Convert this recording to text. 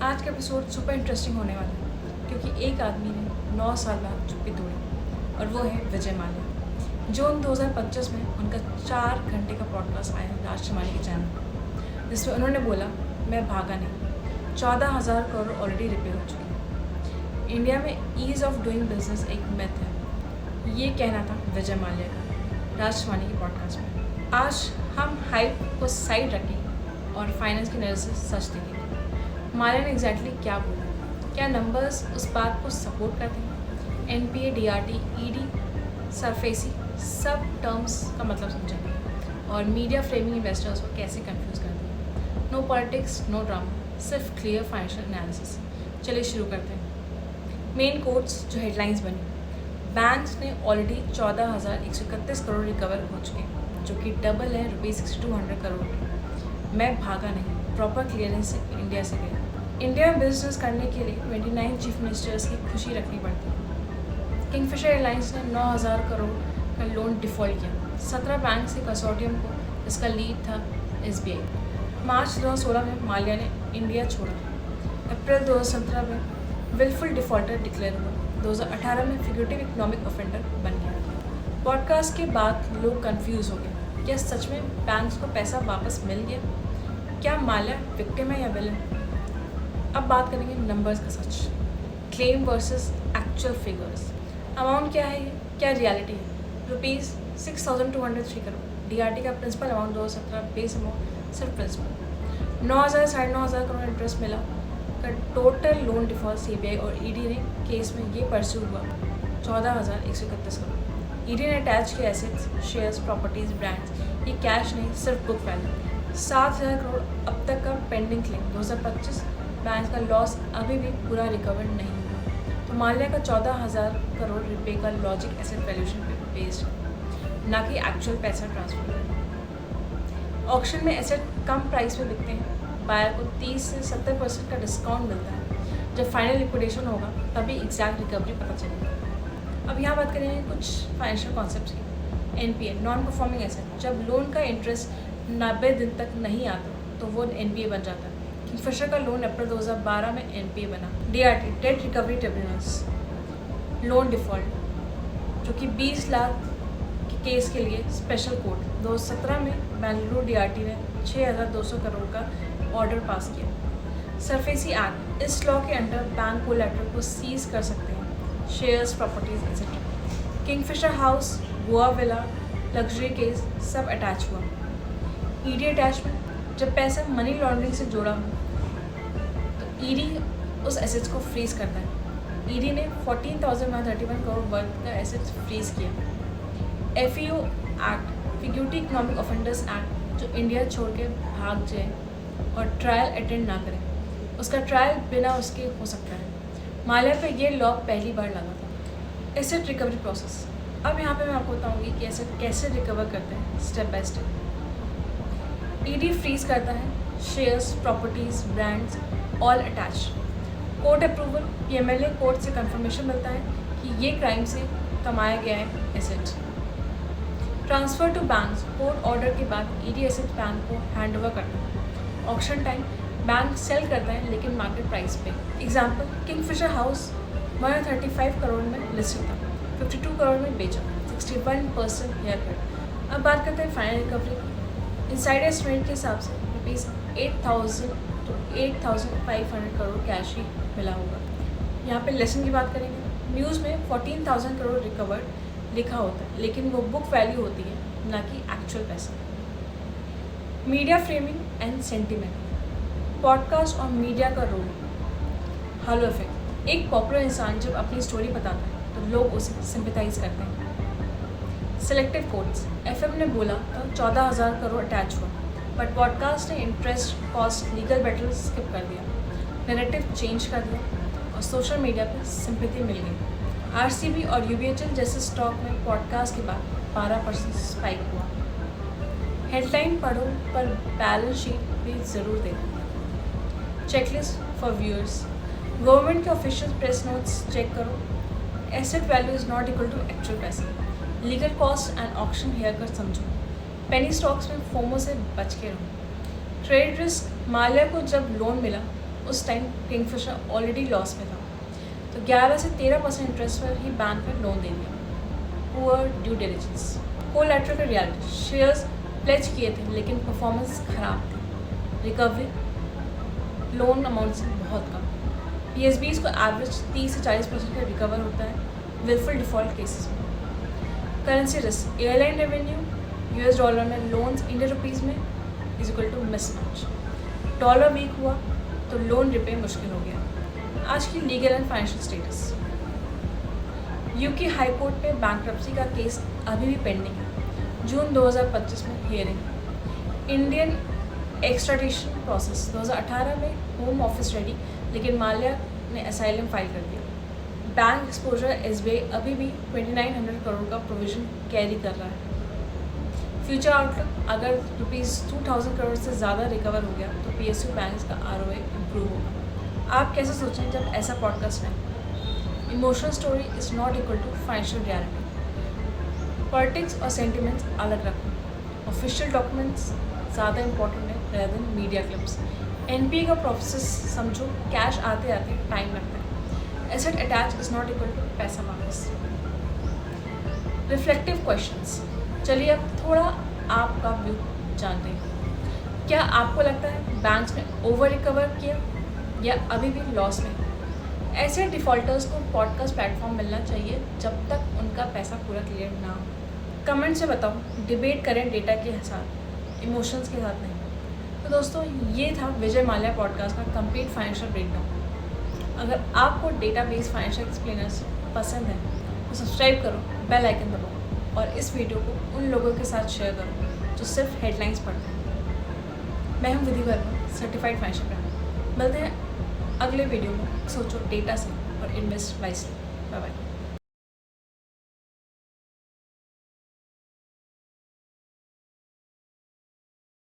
आज का episode super interesting होने वाला है क्योंकि एक आदमी ने 9 साल बाद चुप्पी तोड़ी और वो है विजय माल्या। जून 2025 में उनका 4 घंटे का पॉडकास्ट आया राज शमाली के चैनल पर, जिसमें उन्होंने बोला मैं भागा नहीं, 14,000 करोड़ ऑलरेडी रिपेयर हो चुकी है। इंडिया में ईज़ ऑफ डूइंग बिजनेस एक मिथ है, ये कहना था विजय माल्या का राज शमाली के पॉडकास्ट में। आज हम हाइप को साइड रखें और फाइनेंस की नज़र से सच देखेंगे। माल्या ने एग्जैक्टली क्या बोला, क्या नंबर्स उस बात को सपोर्ट करते हैं। एनपीए, डीआरटी, ईडी, सरफेसी सब टर्म्स का मतलब समझेंगे और मीडिया फ्रेमिंग इन्वेस्टर्स को कैसे कंफ्यूज करते हैं। नो पॉलिटिक्स, नो ड्रामा, सिर्फ क्लियर फाइनेंशियल एनालिसिस। चलिए शुरू करते हैं। मेन कोट्स जो हेडलाइंस बनी, बैंक्स ने ऑलरेडी 14,131 करोड़ रिकवर हो चुके हैं, जो कि डबल है ₹6200 करोड़। मैं भागा नहीं, प्रॉपर क्लियरेंस इंडिया से गया। इंडिया में बिजनेस करने के लिए 29 चीफ मिनिस्टर्स की खुशी रखनी पड़ती है। किंगफिशर एयरलाइंस ने 9,000 करोड़ का लोन डिफ़ॉल्ट किया। 17 बैंक से कंसोर्टियम को, इसका लीड था SBI। मार्च 2016 में माल्या ने इंडिया छोड़ा। अप्रैल 2017 में विलफुल डिफ़ॉल्टर डिक्लेयर हुआ। 2018 में फिगरेटिव इकोनॉमिक ऑफेंडर बन गया। पॉडकास्ट के बाद लोग कंफ्यूज हो गए, क्या सच में बैंक्स को पैसा वापस मिल गया? क्या माल्या विक्टिम है या विलन? अब बात करेंगे नंबर्स का सच, claim versus actual figures. Amount क्या है ये, क्या रियलिटी है? ₹6,203 करोड़। डीआरटी का प्रिंसिपल अमाउंट 2017 बेस अमाउंट सिर्फ प्रिंसिपल। 9,000 9,500 करोड़ इंटरेस्ट मिला का टोटल लोन डिफॉल्ट CBI और ED ने केस में ये परस्यू हुआ 14,131 करोड़। ED ने अटैच किए एसेट्स, शेयर्स, प्रॉपर्टीज़, ब्रांड्स, ये कैश नहीं सिर्फ बुक वैल्यू। 7,000 करोड़ अब तक का पेंडिंग क्लेम। 2025 बैंक का लॉस अभी भी पूरा रिकवर नहीं हुआ। तो माल्या का 14,000 करोड़ रुपए का लॉजिक एसेट वैल्यूएशन पे बेस्ड है, ना कि एक्चुअल पैसा ट्रांसफर। ऑक्शन में एसेट कम प्राइस पे बिकते हैं, बायर को 30 से 70% का डिस्काउंट मिलता है। जब फाइनल लिक्विडेशन होगा तभी एग्जैक्ट रिकवरी पता चलेगा। अब यहाँ बात करेंगे कुछ फाइनेंशियल कॉन्सेप्ट्स की। NPA, नॉन परफॉर्मिंग एसेट, जब लोन का इंटरेस्ट 90 दिन तक नहीं आता तो वो NPA बन जाता है। किंगफिशर का लोन अप्रैल 2012 में NPA बना। DRT, date recovery tribunals, loan default, जो कि 20 लाख के केस के लिए स्पेशल कोर्ट। 2017 में बेंगलुरु DRT ने 6,200 करोड़ का ऑर्डर पास किया। सरफेसी एक्ट, इस लॉ के अंडर बैंक कोलैटरल को सीज कर सकते हैं, shares, properties etcetera. Kingfisher house, Goa villa, luxury case सब अटैच हुआ। ED अटैचमेंट, जब पैसा मनी लॉन्ड्रिंग से जुड़ा हो तो ED उस एसेट्स को फ्रीज करता है। ED ने 14,131 करोड़ वर्थ का एसेट्स फ्रीज किया। FEO act, figurative economic offenders act, जो इंडिया छोड़ के भाग जाए और ट्रायल अटेंड ना करे, उसका ट्रायल बिना उसके हो सकता है। माल्या पे ये लॉ पहली बार लगा था। एसेट रिकवरी प्रोसेस, अब यहाँ पे मैं आपको बताऊँगी कि एसेट कैसे रिकवर करते हैं step by step. ED freeze करता है, shares, properties, brands all attach. Court approval, PMLA court से कंफर्मेशन मिलता है कि ये क्राइम से कमाया गया है asset. Transfer to banks, court order के बाद ED एसेट बैंक को हैंड ओवर करता है। ऑक्शन टाइम, बैंक सेल करता है लेकिन मार्केट प्राइस पे। एग्जाम्पल, किंगफिशर हाउस 135 करोड़ में लिस्टेड था, 52 करोड़ में बेचा, 61% हेयर कट। अब बात करते हैं फाइनल रिकवरी। इंसाइडर एस्टिमेट के हिसाब से ₹8,000 to 8,500 करोड़ कैश ही मिला होगा। यहाँ पे लेसन की बात करेंगे। न्यूज़ में 14,000 करोड़ रिकवर्ड लिखा होता है, लेकिन वो बुक वैल्यू होती है, ना कि एक्चुअल पैसा। Media framing and sentiment, podcast और मीडिया का रोल। हेलो इफेक्ट, एक पॉपुलर इंसान जब अपनी स्टोरी बताता है तो लोग उसे सिंपैथाइज करते हैं। सेलेक्टिव कोट्स, FM ने बोला तो 14,000 करोड़ अटैच हुआ, बट पॉडकास्ट ने interest, cost, legal battle skip कर दिया, नैरेटिव चेंज कर दिया और सोशल मीडिया पर सिंपैथी मिल गई। RCB और UBHL जैसे स्टॉक में पॉडकास्ट के बाद 12% स्पाइक हुआ। हेडलाइन पढ़ो पर बैलेंस शीट भी ज़रूर देखो। चेकलिस्ट फॉर व्यूअर्स, गवर्नमेंट के ऑफिशियल प्रेस नोट्स चेक करो। Asset value is not equal to actual पैसा। लीगल कॉस्ट एंड ऑक्शन हेयर कर समझो। पेनी स्टॉक्स में फोमो से बच के रहो। ट्रेड रिस्क, माल्या को जब लोन मिला उस टाइम किंगफिशर ऑलरेडी लॉस में था, तो 11 से 13% इंटरेस्ट पर ही बैंक ने लोन दे दिया। Poor due diligence. कोलैटरल का रियलिटी, शेयर्स प्लेज किए थे लेकिन परफॉर्मेंस खराब थी। रिकवरी लोन अमाउंट से बहुत कम। PSBs को एवरेज 30 से 40% का रिकवर होता है विलफुल डिफ़ॉल्ट केसेस में। Currency risk, airline revenue US dollar में, लोन्स इंडियन रुपीज़ में is equal to mismatch. Dollar weak हुआ तो लोन रिपे मुश्किल हो गया। आज की legal and financial status. UK High Court में बैंक्रप्सी का केस अभी भी पेंडिंग है। जून 2025 में हियरिंग। इंडियन एक्स्ट्राडिशन प्रोसेस 2018 में होम ऑफिस रेडी, लेकिन माल्या ने असाइलम फाइल कर दिया। बैंक एक्सपोजर SBI अभी भी 2900 करोड़ का प्रोविजन कैरी कर रहा है। फ्यूचर आउटलुक, अगर ₹2000 करोड़ से ज़्यादा रिकवर हो गया तो PSU बैंक्स का ROA इम्प्रूव होगा। आप कैसे सोचें जब ऐसा पॉडकास्ट है? Emotional story is not equal to financial reality. Politics और सेंटिमेंट्स अलग रखो। ऑफिशियल डॉक्यूमेंट्स ज़्यादा इंपॉर्टेंट है rather than media clips. NPA का प्रोसेस समझो, कैश आते आते टाइम लगता है। Asset attach is not equal to पैसा वापस। Reflective questions. चलिए अब थोड़ा आपका व्यू जानते हैं। क्या आपको लगता है बैंक्स ने ओवर रिकवर किया या अभी भी लॉस में? ऐसे डिफ़ॉल्टर्स को पॉडकास्ट प्लेटफॉर्म मिलना चाहिए जब तक उनका पैसा पूरा क्लियर ना हो। कमेंट से बताओ, डिबेट करें डेटा के साथ, इमोशंस के साथ नहीं। तो दोस्तों, ये था विजय माल्या पॉडकास्ट का कंप्लीट फाइनेंशियल ब्रेकडाउन। अगर आपको डेटाबेस फाइनेंशियल एक्सप्लेनर्स पसंद है तो सब्सक्राइब करो, बेल आइकन दबाओ और इस वीडियो को उन लोगों के साथ शेयर करो जो सिर्फ हेडलाइंस पढ़ते हैं। मैं हूं विधि वर्मा, सर्टिफाइड फाइनेंशियल प्लानर। मिलते हैं अगले वीडियो में। सोचो डेटा से और इन्वेस्ट वाइजली। Bye bye.